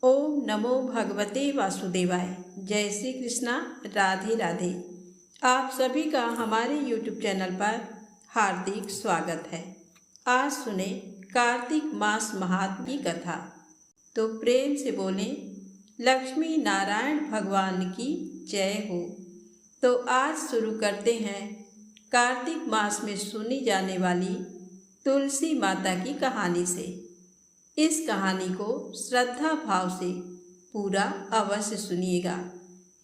ओम नमो भगवते वासुदेवाय। जय श्री कृष्णा, राधे राधे। आप सभी का हमारे YouTube चैनल पर हार्दिक स्वागत है। आज सुने कार्तिक मास महात्म्य की कथा। तो प्रेम से बोलें लक्ष्मी नारायण भगवान की जय हो। तो आज शुरू करते हैं कार्तिक मास में सुनी जाने वाली तुलसी माता की कहानी से। इस कहानी को श्रद्धा भाव से पूरा अवश्य सुनिएगा,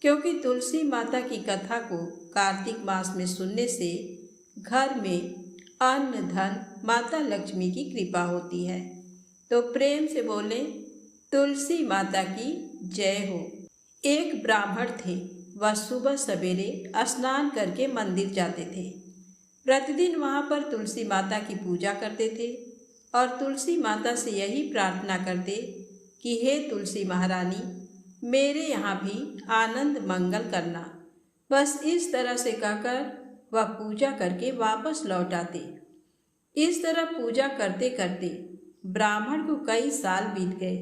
क्योंकि तुलसी माता की कथा को कार्तिक मास में सुनने से घर में अन्न धन माता लक्ष्मी की कृपा होती है। तो प्रेम से बोलें तुलसी माता की जय हो। एक ब्राह्मण थे। वह सुबह सवेरे स्नान करके मंदिर जाते थे। प्रतिदिन वहाँ पर तुलसी माता की पूजा करते थे और तुलसी माता से यही प्रार्थना करते कि हे तुलसी महारानी, मेरे यहाँ भी आनंद मंगल करना। बस इस तरह से कहकर वह पूजा करके वापस लौट आते। इस तरह पूजा करते करते ब्राह्मण को कई साल बीत गए।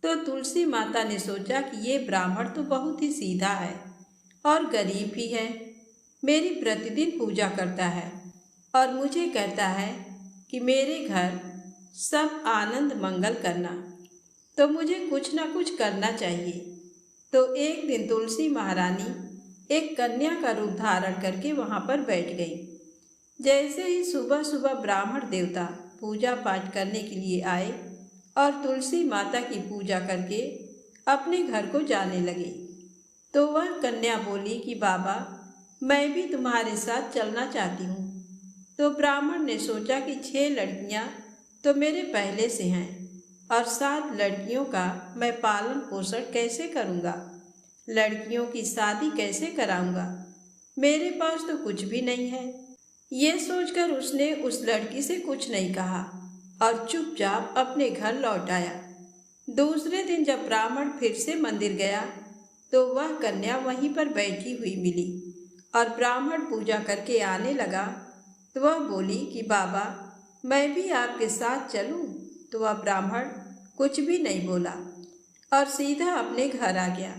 तो तुलसी माता ने सोचा कि ये ब्राह्मण तो बहुत ही सीधा है और गरीब भी है। मेरी प्रतिदिन पूजा करता है और मुझे कहता है कि मेरे घर सब आनंद मंगल करना, तो मुझे कुछ ना कुछ करना चाहिए। तो एक दिन तुलसी महारानी एक कन्या का रूप धारण करके वहाँ पर बैठ गई। जैसे ही सुबह सुबह ब्राह्मण देवता पूजा पाठ करने के लिए आए और तुलसी माता की पूजा करके अपने घर को जाने लगे, तो वह कन्या बोली कि बाबा, मैं भी तुम्हारे साथ चलना चाहती हूँ। तो ब्राह्मण ने सोचा कि 6 लड़कियाँ तो मेरे पहले से हैं और 7 लड़कियों का मैं पालन पोषण कैसे करूँगा, लड़कियों की शादी कैसे कराऊँगा, मेरे पास तो कुछ भी नहीं है। ये सोचकर उसने उस लड़की से कुछ नहीं कहा और चुपचाप अपने घर लौट आया। दूसरे दिन जब ब्राह्मण फिर से मंदिर गया तो वह कन्या वहीं पर बैठी हुई मिली और ब्राह्मण पूजा करके आने लगा तो वह बोली कि बाबा, मैं भी आपके साथ चलूं। तो वह ब्राह्मण कुछ भी नहीं बोला और सीधा अपने घर आ गया।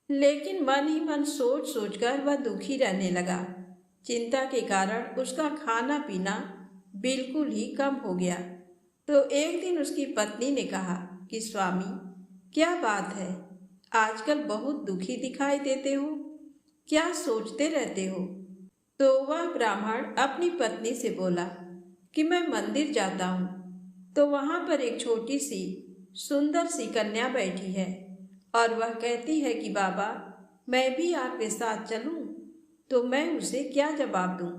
लेकिन मन ही मन सोच सोचकर वह दुखी रहने लगा। चिंता के कारण उसका खाना पीना बिल्कुल ही कम हो गया। तो एक दिन उसकी पत्नी ने कहा कि स्वामी, क्या बात है, आजकल बहुत दुखी दिखाई देते हो, क्या सोचते रहते हो? तो वह ब्राह्मण अपनी पत्नी से बोला कि मैं मंदिर जाता हूँ, तो वहाँ पर एक छोटी सी सुंदर सी कन्या बैठी है और वह कहती है कि बाबा, मैं भी आपके साथ चलूँ। तो मैं उसे क्या जवाब दूँ?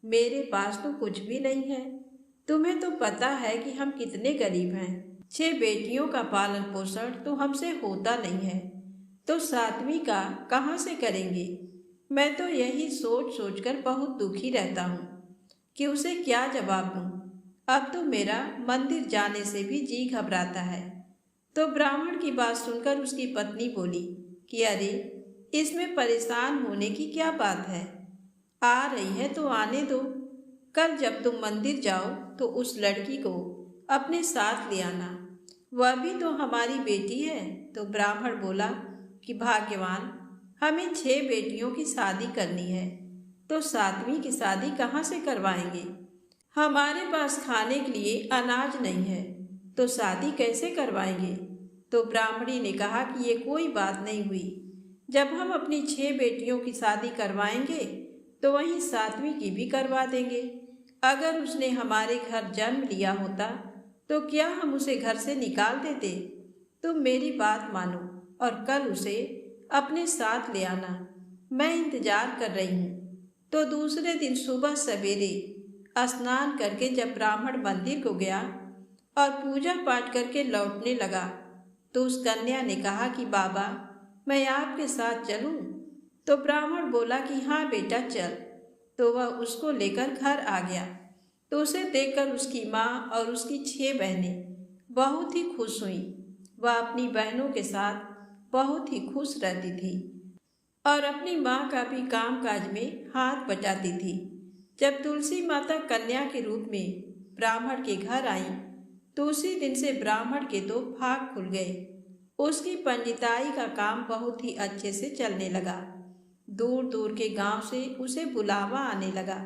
मेरे पास तो कुछ भी नहीं है। तुम्हें तो पता है कि हम कितने गरीब हैं। 6 बेटियों का पालन पोषण तो हमसे होता नहीं है, तो 7वीं का कहाँ से करेंगे? मैं तो यही सोच सोचकर बहुत दुखी रहता हूँ कि उसे क्या जवाब दूं। अब तो मेरा मंदिर जाने से भी जी घबराता है। तो ब्राह्मण की बात सुनकर उसकी पत्नी बोली कि अरे, इसमें परेशान होने की क्या बात है, आ रही है तो आने दो। कल जब तुम मंदिर जाओ तो उस लड़की को अपने साथ ले आना, वह भी तो हमारी बेटी है। तो ब्राह्मण बोला कि भाग्यवान, हमें 6 बेटियों की शादी करनी है, तो 7वीं की शादी कहाँ से करवाएंगे? हमारे पास खाने के लिए अनाज नहीं है, तो शादी कैसे करवाएंगे? तो ब्राह्मणी ने कहा कि ये कोई बात नहीं हुई। जब हम अपनी 6 बेटियों की शादी करवाएंगे तो वहीं 7वीं की भी करवा देंगे। अगर उसने हमारे घर जन्म लिया होता तो क्या हम उसे घर से निकाल देते? तुम मेरी बात मानो और कल उसे अपने साथ ले आना, मैं इंतजार कर रही हूँ। तो दूसरे दिन सुबह सवेरे स्नान करके जब ब्राह्मण मंदिर को गया और पूजा पाठ करके लौटने लगा तो उस कन्या ने कहा कि बाबा, मैं आपके साथ चलूं? तो ब्राह्मण बोला कि हाँ बेटा, चल। तो वह उसको लेकर घर आ गया। तो उसे देखकर उसकी माँ और उसकी 6 बहनें बहुत ही खुश हुईं। वह अपनी बहनों के साथ बहुत ही खुश रहती थी और अपनी माँ का भी कामकाज में हाथ बटाती थी। जब तुलसी माता कन्या के रूप में ब्राह्मण के घर आई तो उसी दिन से ब्राह्मण के तो भाग खुल गए उसकी पंडिताई का काम बहुत ही अच्छे से चलने लगा। दूर दूर के गांव से उसे बुलावा आने लगा।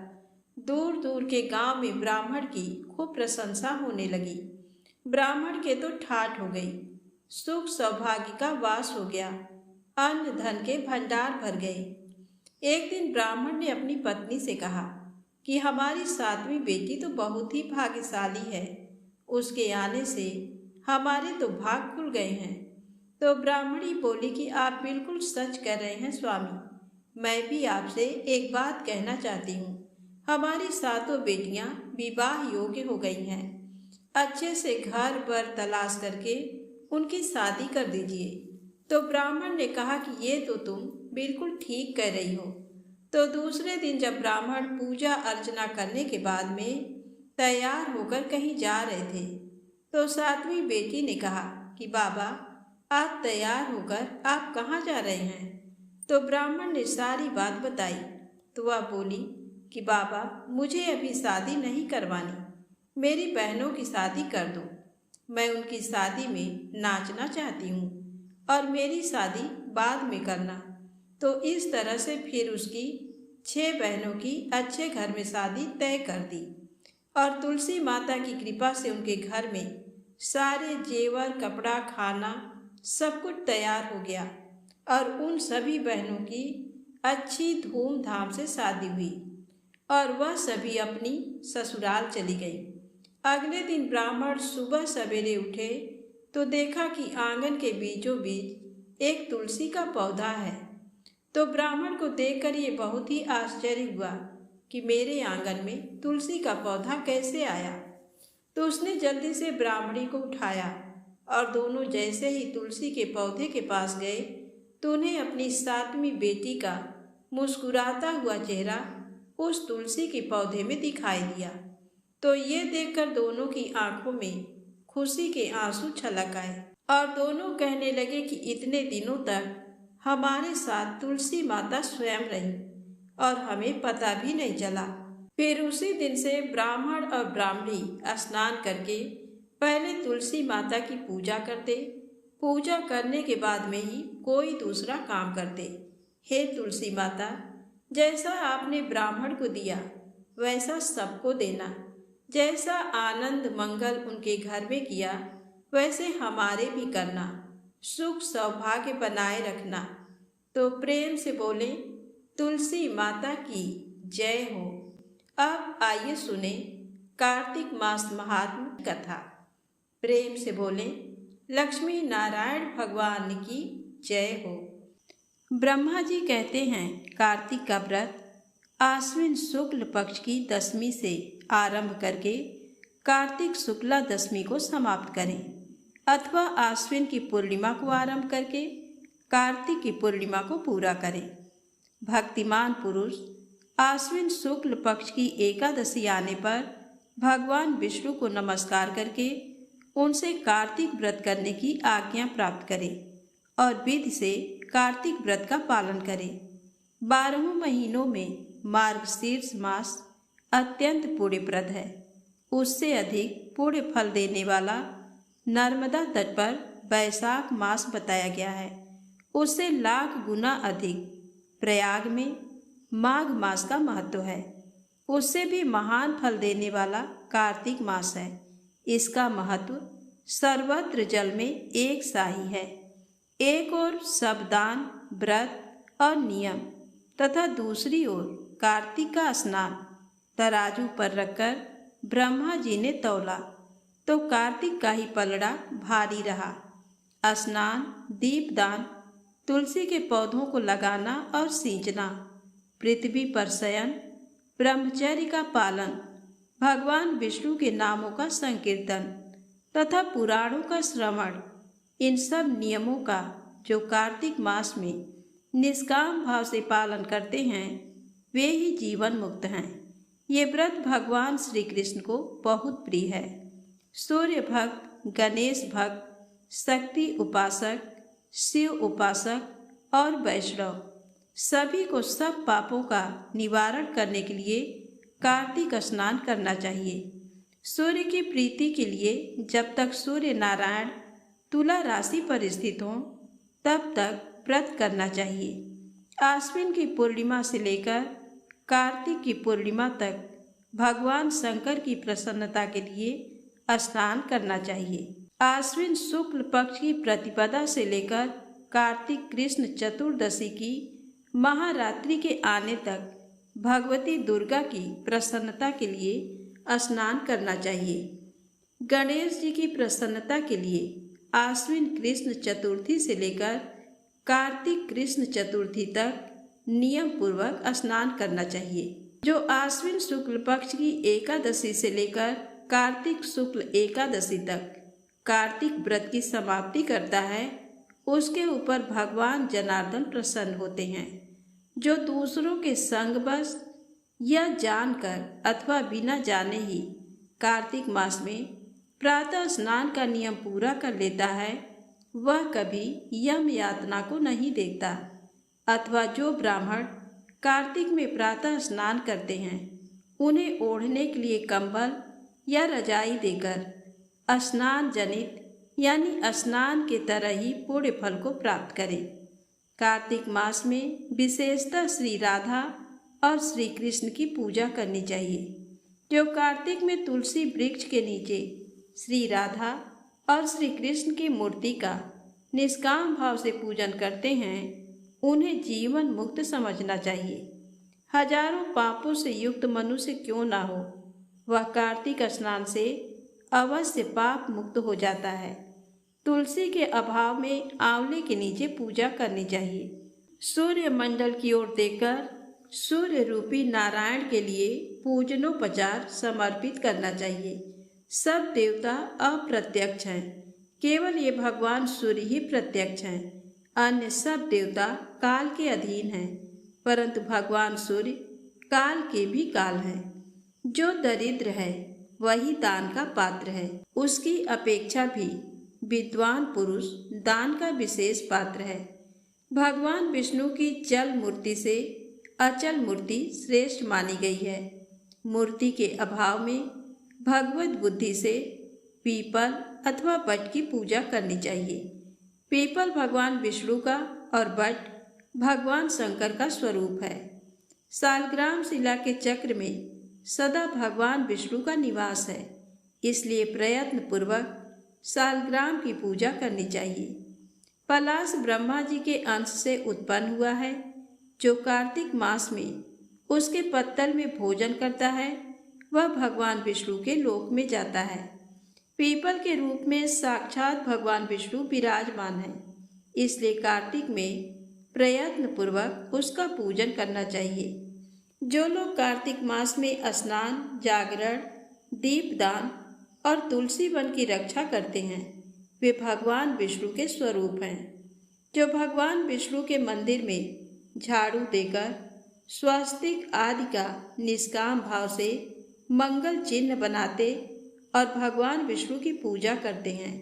दूर दूर के गांव में ब्राह्मण की खूब प्रशंसा होने लगी। ब्राह्मण के तो ठाठ हो गई। सुख सौभाग्य का वास हो गया। अन्न धन के भंडार भर गए। एक दिन ब्राह्मण ने अपनी पत्नी से कहा कि हमारी 7वीं बेटी तो बहुत ही भाग्यशाली है। उसके आने से हमारे तो भाग खुल गए हैं। तो ब्राह्मणी बोली कि आप बिल्कुल सच कह रहे हैं स्वामी। मैं भी आपसे एक बात कहना चाहती हूँ। हमारी 7 बेटियाँ विवाह योग्य हो गई हैं। अच्छे से घर पर तलाश करके उनकी शादी कर दीजिए। तो ब्राह्मण ने कहा कि ये तो तुम बिल्कुल ठीक कह रही हो। तो दूसरे दिन जब ब्राह्मण पूजा अर्चना करने के बाद में तैयार होकर कहीं जा रहे थे, तो 7वीं बेटी ने कहा कि बाबा, आज तैयार होकर आप कहाँ जा रहे हैं? तो ब्राह्मण ने सारी बात बताई। तो वह बोली कि बाबा, मुझे अभी शादी नहीं करवानी। मेरी बहनों की शादी कर दो। मैं उनकी शादी में नाचना चाहती हूँ और मेरी शादी बाद में करना। तो इस तरह से फिर उसकी 6 बहनों की अच्छे घर में शादी तय कर दी और तुलसी माता की कृपा से उनके घर में सारे जेवर, कपड़ा, खाना सब कुछ तैयार हो गया और उन सभी बहनों की अच्छी धूमधाम से शादी हुई और वह सभी अपनी ससुराल चली गई। अगले दिन ब्राह्मण सुबह सवेरे उठे तो देखा कि आंगन के बीचों बीच एक तुलसी का पौधा है। तो ब्राह्मण को देखकर ये बहुत ही आश्चर्य हुआ कि मेरे आंगन में तुलसी का पौधा कैसे आया। तो उसने जल्दी से ब्राह्मणी को उठाया और दोनों जैसे ही तुलसी के पौधे के पास गए तो उन्हें अपनी 7वीं बेटी का मुस्कुराता हुआ चेहरा उस तुलसी के पौधे में दिखाई दिया। तो ये देखकर दोनों की आंखों में खुशी के आंसू छलक आए और दोनों कहने लगे कि इतने दिनों तक हमारे साथ तुलसी माता स्वयं रही और हमें पता भी नहीं चला। फिर उसी दिन से ब्राह्मण और ब्राह्मणी स्नान करके पहले तुलसी माता की पूजा करते। पूजा करने के बाद में ही कोई दूसरा काम करते। हे तुलसी माता, जैसा आपने ब्राह्मण को दिया वैसा सबको देना। जैसा आनंद मंगल उनके घर में किया वैसे हमारे भी करना। सुख सौभाग्य बनाए रखना। तो प्रेम से बोले, तुलसी माता की जय हो। अब आइए सुने कार्तिक मास महात्म्य कथा। प्रेम से बोले, लक्ष्मी नारायण भगवान की जय हो। ब्रह्मा जी कहते हैं कार्तिक का व्रत आश्विन शुक्ल पक्ष की 10वीं से आरंभ करके कार्तिक शुक्ला 10वीं को समाप्त करें अथवा आश्विन की पूर्णिमा को आरंभ करके कार्तिक की पूर्णिमा को पूरा करें। भक्तिमान पुरुष आश्विन शुक्ल पक्ष की एकादशी आने पर भगवान विष्णु को नमस्कार करके उनसे कार्तिक व्रत करने की आज्ञा प्राप्त करें और विधि से कार्तिक व्रत का पालन करें। 12 महीनों में मार्गशीर्ष मास अत्यंत पुण्यप्रद है। उससे अधिक पुण्य फल देने वाला नर्मदा तट पर वैशाख मास बताया गया है। उससे लाख गुना अधिक प्रयाग में माघ मास का महत्व है। उससे भी महान फल देने वाला कार्तिक मास है। इसका महत्व सर्वत्र जल में एक सा ही है। एक ओर सब दान, व्रत और नियम तथा दूसरी ओर कार्तिक का स्नान तराजू पर रखकर ब्रह्मा जी ने तौला तो कार्तिक का ही पलड़ा भारी रहा। स्नान, दीपदान, तुलसी के पौधों को लगाना और सींचना, पृथ्वी पर शयन, ब्रह्मचर्य का पालन, भगवान विष्णु के नामों का संकीर्तन तथा पुराणों का श्रवण, इन सब नियमों का जो कार्तिक मास में निष्काम भाव से पालन करते हैं वे ही जीवन मुक्त हैं। ये व्रत भगवान श्री कृष्ण को बहुत प्रिय है। सूर्य भक्त, गणेश भक्त, शक्ति उपासक, शिव उपासक और वैष्णव सभी को सब पापों का निवारण करने के लिए कार्तिक स्नान करना चाहिए। सूर्य की प्रीति के लिए जब तक सूर्य नारायण तुला राशि पर स्थित हों तब तक व्रत करना चाहिए। आश्विन की पूर्णिमा से लेकर कार्तिक की पूर्णिमा तक भगवान शंकर की प्रसन्नता के लिए स्नान करना चाहिए। आश्विन शुक्ल पक्ष की प्रतिपदा से लेकर कार्तिक कृष्ण चतुर्दशी की महारात्रि के आने तक भगवती दुर्गा की प्रसन्नता के लिए स्नान करना चाहिए। गणेश जी की प्रसन्नता के लिए आश्विन कृष्ण चतुर्थी से लेकर कार्तिक कृष्ण चतुर्थी तक नियम पूर्वक स्नान करना चाहिए। जो आश्विन शुक्ल पक्ष की एकादशी से लेकर कार्तिक शुक्ल एकादशी तक कार्तिक व्रत की समाप्ति करता है, उसके ऊपर भगवान जनार्दन प्रसन्न होते हैं। जो दूसरों के संगवश या जानकर अथवा बिना जाने ही कार्तिक मास में प्रातः स्नान का नियम पूरा कर लेता है, वह कभी यम यातना को नहीं देखता। अथवा जो ब्राह्मण कार्तिक में प्रातः स्नान करते हैं, उन्हें ओढ़ने के लिए कंबल या रजाई देकर स्नान जनित यानी स्नान के तरह ही पुण्य फल को प्राप्त करें। कार्तिक मास में विशेषतः श्री राधा और श्री कृष्ण की पूजा करनी चाहिए। जो कार्तिक में तुलसी वृक्ष के नीचे श्री राधा और श्री कृष्ण की मूर्ति का निष्काम भाव से पूजन करते हैं, उन्हें जीवन मुक्त समझना चाहिए। हजारों पापों से युक्त मनुष्य क्यों ना हो, वह कार्तिक स्नान से अवश्य पाप मुक्त हो जाता है। तुलसी के अभाव में आंवले के नीचे पूजा करनी चाहिए। सूर्य मंडल की ओर देखकर सूर्य रूपी नारायण के लिए पूजनोपचार समर्पित करना चाहिए। सब देवता अप्रत्यक्ष हैं, केवल ये भगवान सूर्य ही प्रत्यक्ष हैं। अन्य सब देवता काल के अधीन हैं, परंतु भगवान सूर्य काल के भी काल हैं। जो दरिद्र है वही दान का पात्र है, उसकी अपेक्षा भी विद्वान पुरुष दान का विशेष पात्र है। भगवान विष्णु की जल मूर्ति से अचल मूर्ति श्रेष्ठ मानी गई है। मूर्ति के अभाव में भगवत बुद्धि से पीपल अथवा वट की पूजा करनी चाहिए। पीपल भगवान विष्णु का और वट भगवान शंकर का स्वरूप है। सालग्राम शिला के चक्र में सदा भगवान विष्णु का निवास है, इसलिए प्रयत्न पूर्वक सालग्राम की पूजा करनी चाहिए। पलाश ब्रह्मा जी के अंश से उत्पन्न हुआ है। जो कार्तिक मास में उसके पत्तल में भोजन करता है, वह भगवान विष्णु के लोक में जाता है। पीपल के रूप में साक्षात भगवान विष्णु विराजमान है, इसलिए कार्तिक में प्रयत्न पूर्वक उसका पूजन करना चाहिए। जो लोग कार्तिक मास में स्नान, जागरण, दीपदान और तुलसी वन की रक्षा करते हैं, वे भगवान विष्णु के स्वरूप हैं। जो भगवान विष्णु के मंदिर में झाड़ू देकर स्वस्तिक आदि का निष्काम भाव से मंगल चिन्ह बनाते और भगवान विष्णु की पूजा करते हैं,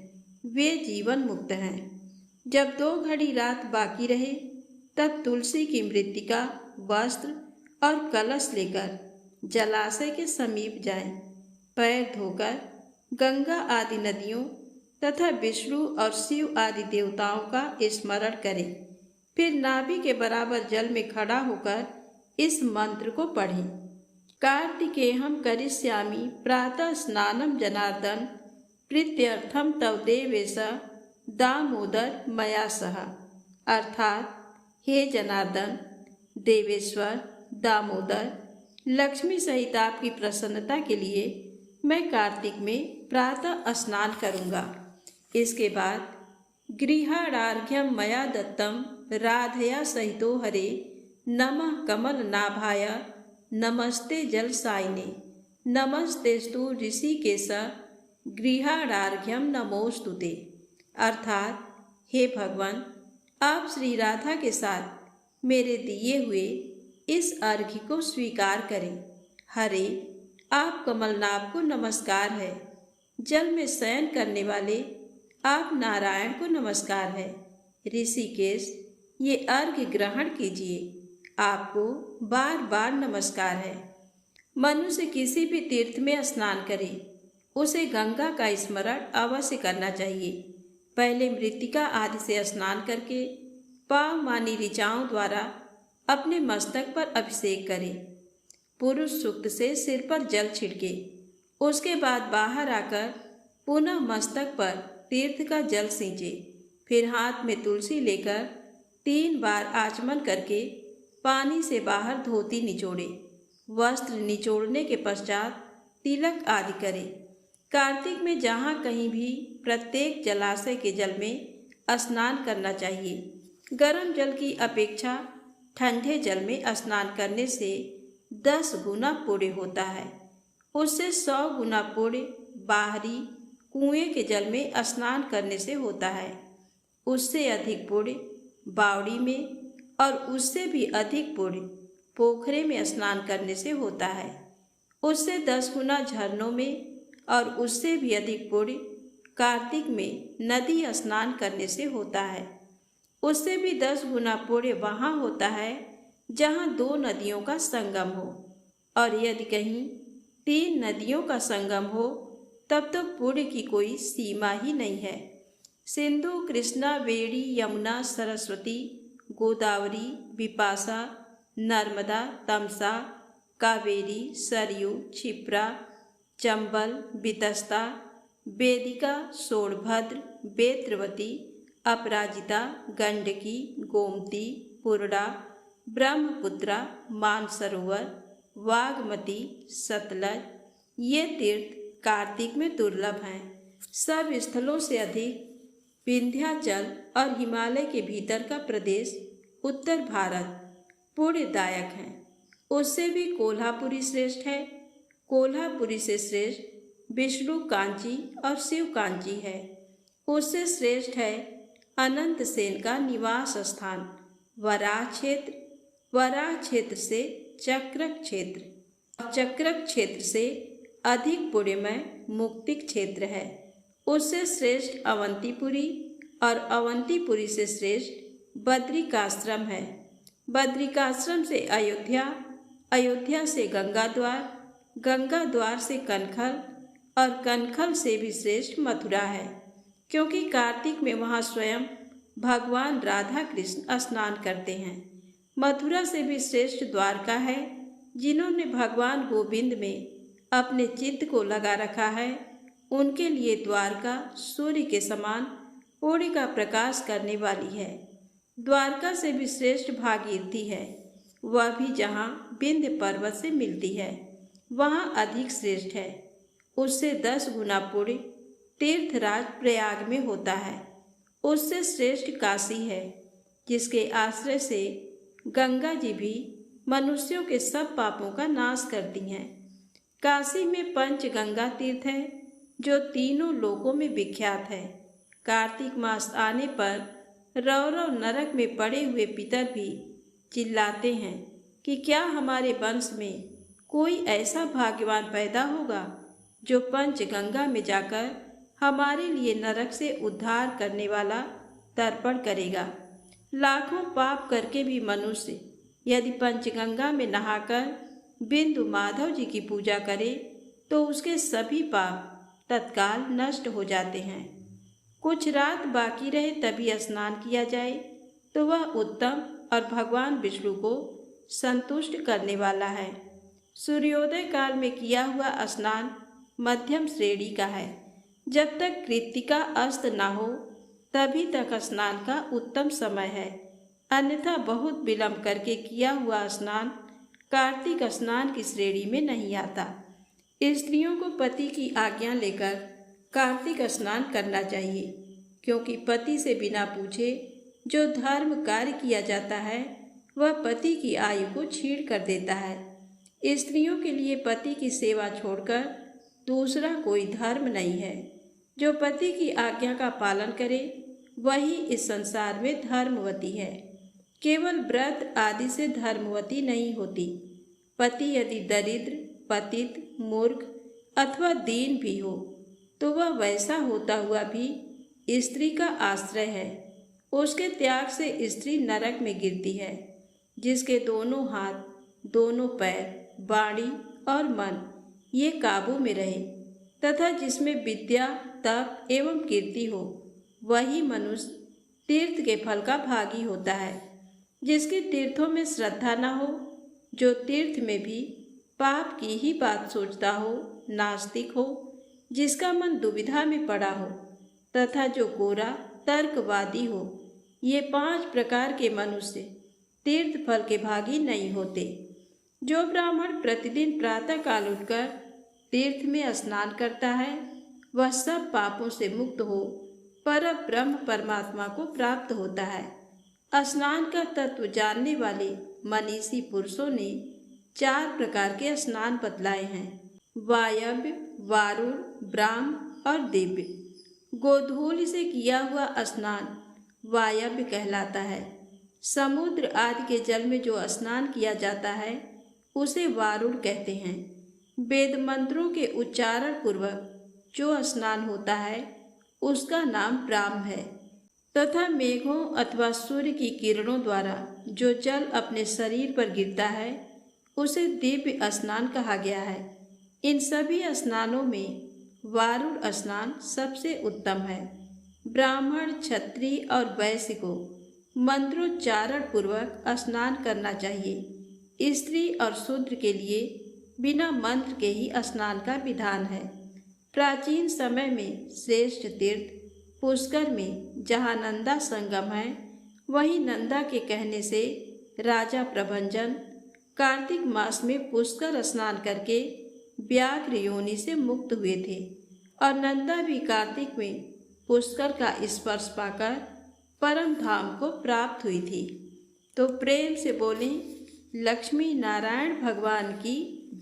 वे जीवन मुक्त हैं। जब 2 घड़ी रात बाकी रहे, तब तुलसी की मृत्तिका, वस्त्र और कलश लेकर जलाशय के समीप जाएं। पैर धोकर गंगा आदि नदियों तथा विष्णु और शिव आदि देवताओं का स्मरण करें। फिर नाभि के बराबर जल में खड़ा होकर इस मंत्र को पढ़ें। कार्तिकेयं करिष्यामि प्रातः स्नानं जनार्दन प्रीत्यर्थम तव देवेश दामोदर मया सह। अर्थात हे जनार्दन, देवेश्वर, दामोदर, लक्ष्मी सहित आपकी प्रसन्नता के लिए मैं कार्तिक में प्रातः स्नान करूँगा। इसके बाद गृहाणार्घ्यम मया दत्तम राधया सहितो हरे नमः कमल नाभाय नमस्ते जल साइने नमस्तेस्तु ऋषिकेश गृहाणार्घ्यम नमोस्तुते। अर्थात हे भगवान, आप श्री राधा के साथ मेरे दिए हुए इस अर्घ्य को स्वीकार करें। हरे, आप कमलनाभ को नमस्कार है। जल में शयन करने वाले आप नारायण को नमस्कार है। ऋषिकेश, ये अर्घ्य ग्रहण कीजिए, आपको बार बार नमस्कार है। मनुष्य किसी भी तीर्थ में स्नान करे, उसे गंगा का स्मरण अवश्य करना चाहिए। पहले मृत्तिका आदि से स्नान करके पाव मानी ऋचाओं द्वारा अपने मस्तक पर अभिषेक करें। पुरुष सूक्त से सिर पर जल छिड़के। उसके बाद बाहर आकर पुनः मस्तक पर तीर्थ का जल सींचे। फिर हाथ में तुलसी लेकर 3 बार आचमन करके पानी से बाहर धोती निचोड़े। वस्त्र निचोड़ने के पश्चात तिलक आदि करे। कार्तिक में जहाँ कहीं भी प्रत्येक जलाशय के जल में स्नान करना चाहिए। गर्म जल की अपेक्षा ठंडे जल में स्नान करने से 10 गुना पुण्य होता है। उससे 100 गुना पुण्य बाहरी कुएं के जल में स्नान करने से होता है। उससे अधिक पुण्य बावड़ी में और उससे भी अधिक पुण्य पोखरे में स्नान करने से होता है। उससे 10 गुना झरनों में और उससे भी अधिक पुण्य कार्तिक में नदी स्नान करने से होता है। उससे भी 10 गुना पुण्य वहाँ होता है जहाँ 2 नदियों का संगम हो, और यदि कहीं 3 नदियों का संगम हो तब तो पुण्य की कोई सीमा ही नहीं है। सिंधु, कृष्णा, वेणी, यमुना, सरस्वती, गोदावरी, बिपाशा, नर्मदा, तमसा, कावेरी, सरयू, क्षिप्रा, चंबल, बितस्ता, वेदिका, सोनभद्र, बेत्रवती, अपराजिता, गंडकी, गोमती, पूर्णा, ब्रह्मपुत्रा, मानसरोवर, वागमती, सतलज, ये तीर्थ कार्तिक में दुर्लभ हैं। सब स्थलों से अधिक विंध्याचल और हिमालय के भीतर का प्रदेश उत्तर भारत पुण्यदायक है। उससे भी कोल्हापुरी श्रेष्ठ है। कोल्हापुरी से श्रेष्ठ विष्णु कांची और शिव कांची है। उससे श्रेष्ठ है अनंत सेन का निवास स्थान वराह क्षेत्र। वराह क्षेत्र से चक्रक क्षेत्र और चक्रक क्षेत्र से अधिक पुण्यमय मुक्तिक क्षेत्र है। उससे श्रेष्ठ अवंतीपुरी और अवंतीपुरी से श्रेष्ठ बद्रिकाश्रम है। बद्रिकाश्रम से अयोध्या, अयोध्या से गंगा द्वार, गंगा द्वार से कनखल और कनखल से भी श्रेष्ठ मथुरा है, क्योंकि कार्तिक में वहाँ स्वयं भगवान राधा कृष्ण स्नान करते हैं। मथुरा से भी श्रेष्ठ द्वारका है। जिन्होंने भगवान गोविंद में अपने चित्त को लगा रखा है, उनके लिए द्वारका सूर्य के समान पुण्य का प्रकाश करने वाली है। द्वारका से भी श्रेष्ठ भागीरथी है। वह भी जहाँ विंध्य पर्वत से मिलती है वहाँ अधिक श्रेष्ठ है। उससे 10 गुना पुण्य तीर्थराज प्रयाग में होता है। उससे श्रेष्ठ काशी है, जिसके आश्रय से गंगा जी भी मनुष्यों के सब पापों का नाश करती हैं। काशी में पंचगंगा तीर्थ है, जो तीनों लोकों में विख्यात है। कार्तिक मास आने पर रौरव नरक में पड़े हुए पितर भी चिल्लाते हैं कि क्या हमारे वंश में कोई ऐसा भाग्यवान पैदा होगा जो पंचगंगा में जाकर हमारे लिए नरक से उद्धार करने वाला तर्पण करेगा। लाखों पाप करके भी मनुष्य यदि पंचगंगा में नहाकर बिंदु माधव जी की पूजा करे तो उसके सभी पाप तत्काल नष्ट हो जाते हैं। कुछ रात बाकी रहे तभी स्नान किया जाए तो वह उत्तम और भगवान विष्णु को संतुष्ट करने वाला है। सूर्योदय काल में किया हुआ स्नान मध्यम श्रेणी का है। जब तक कृत्तिका अस्त न हो तभी तक स्नान का उत्तम समय है, अन्यथा बहुत विलंब करके किया हुआ स्नान कार्तिक स्नान की श्रेणी में नहीं आता। स्त्रियों को पति की आज्ञा लेकर कार्तिक स्नान करना चाहिए, क्योंकि पति से बिना पूछे जो धर्म कार्य किया जाता है वह पति की आयु को छीण कर देता है। स्त्रियों के लिए पति की सेवा छोड़कर दूसरा कोई धर्म नहीं है। जो पति की आज्ञा का पालन करे वही इस संसार में धर्मवती है। केवल व्रत आदि से धर्मवती नहीं होती। पति यदि दरिद्र, पतित, मूर्ख अथवा दीन भी हो तो वह वैसा होता हुआ भी स्त्री का आश्रय है। उसके त्याग से स्त्री नरक में गिरती है। जिसके दोनों हाथ, दोनों पैर, वाणी और मन ये काबू में रहे तथा जिसमें विद्या, तप एवं कीर्ति हो, वही मनुष्य तीर्थ के फल का भागी होता है। जिसके तीर्थों में श्रद्धा न हो, जो तीर्थ में भी पाप की ही बात सोचता हो, नास्तिक हो, जिसका मन दुविधा में पड़ा हो, तथा जो कोरा तर्कवादी हो, ये 5 प्रकार के मनुष्य तीर्थ फल के भागी नहीं होते। जो ब्राह्मण प्रतिदिन प्रातः काल उठकर तीर्थ में स्नान करता है, वह सब पापों से मुक्त हो पर ब्रह्म परमात्मा को प्राप्त होता है। स्नान का तत्व जानने वाले मनीषी पुरुषों ने 4 प्रकार के स्नान बतलाए हैं: वायव्य, वारुण, ब्राह्म और दिव्य। गोधूलि से किया हुआ स्नान वायव्य कहलाता है। समुद्र आदि के जल में जो स्नान किया जाता है उसे वारुण कहते हैं। वेद मंत्रों के उच्चारण पूर्वक जो स्नान होता है उसका नाम ब्राह्म है। तथा मेघों अथवा सूर्य की किरणों द्वारा जो जल अपने शरीर पर गिरता है उसे दिव्य स्नान कहा गया है। इन सभी स्नानों में वारुण स्नान सबसे उत्तम है। ब्राह्मण, क्षत्रिय और वैश्य को मंत्रोच्चारण पूर्वक स्नान करना चाहिए। स्त्री और शूद्र के लिए बिना मंत्र के ही स्नान का विधान है। प्राचीन समय में श्रेष्ठ तीर्थ पुष्कर में जहाँ नंदा संगम है, वहीं नंदा के कहने से राजा प्रभंजन कार्तिक मास में पुष्कर स्नान करके व्याघ्र योनि से मुक्त हुए थे और नंदा भी कार्तिक में पुष्कर का स्पर्श पाकर परम धाम को प्राप्त हुई थी। तो प्रेम से बोलें, लक्ष्मी नारायण भगवान की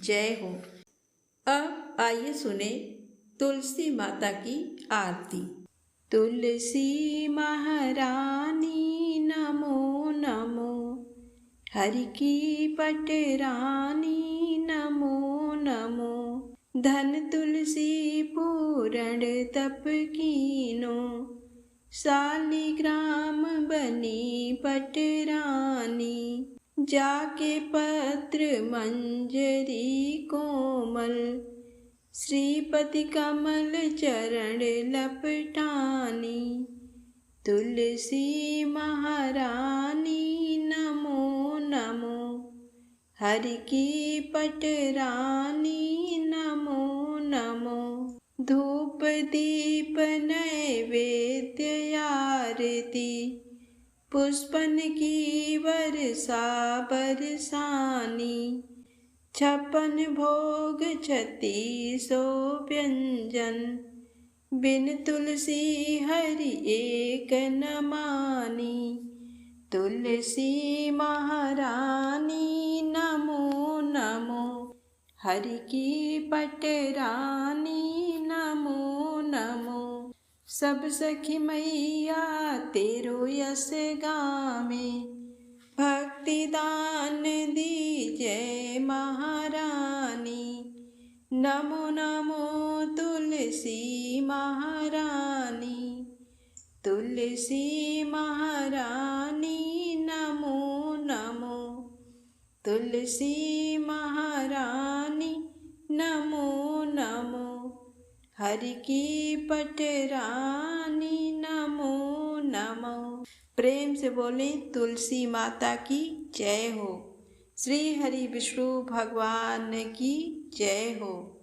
जय हो। अब आइए सुने तुलसी माता की आरती। तुलसी महारानी नमो नमो, हरि की पटरानी नमो नमो। धन तुलसी पूरण तप कीनो, शालिग्राम बनी पटरानी। जाके पत्र मंजरी कोमल, श्रीपति कमल चरण लपटानी। तुलसी महारानी नमो नमो, हरि की पटरानी नमो नमो। धूप दीप नैवेद्य आरती, पुष्पन की वर्षा बरसानी। 56 भोग 36 व्यंजन, बिन तुलसी हरि एक न मानी। तुलसी महारानी नमो नमो, हरि की पटरानी नमो नमो। सब सखी मैया तेरो यस गावे, भक्ति दान दीजय महारानी। नमो नमो तुलसी महारानी, तुलसी महारानी नमो नमो। तुलसी महारानी नमो नमो, हरि की पटरानी नमो नमो। प्रेम से बोलें, तुलसी माता की जय हो। श्री हरि विष्णु भगवान की जय हो।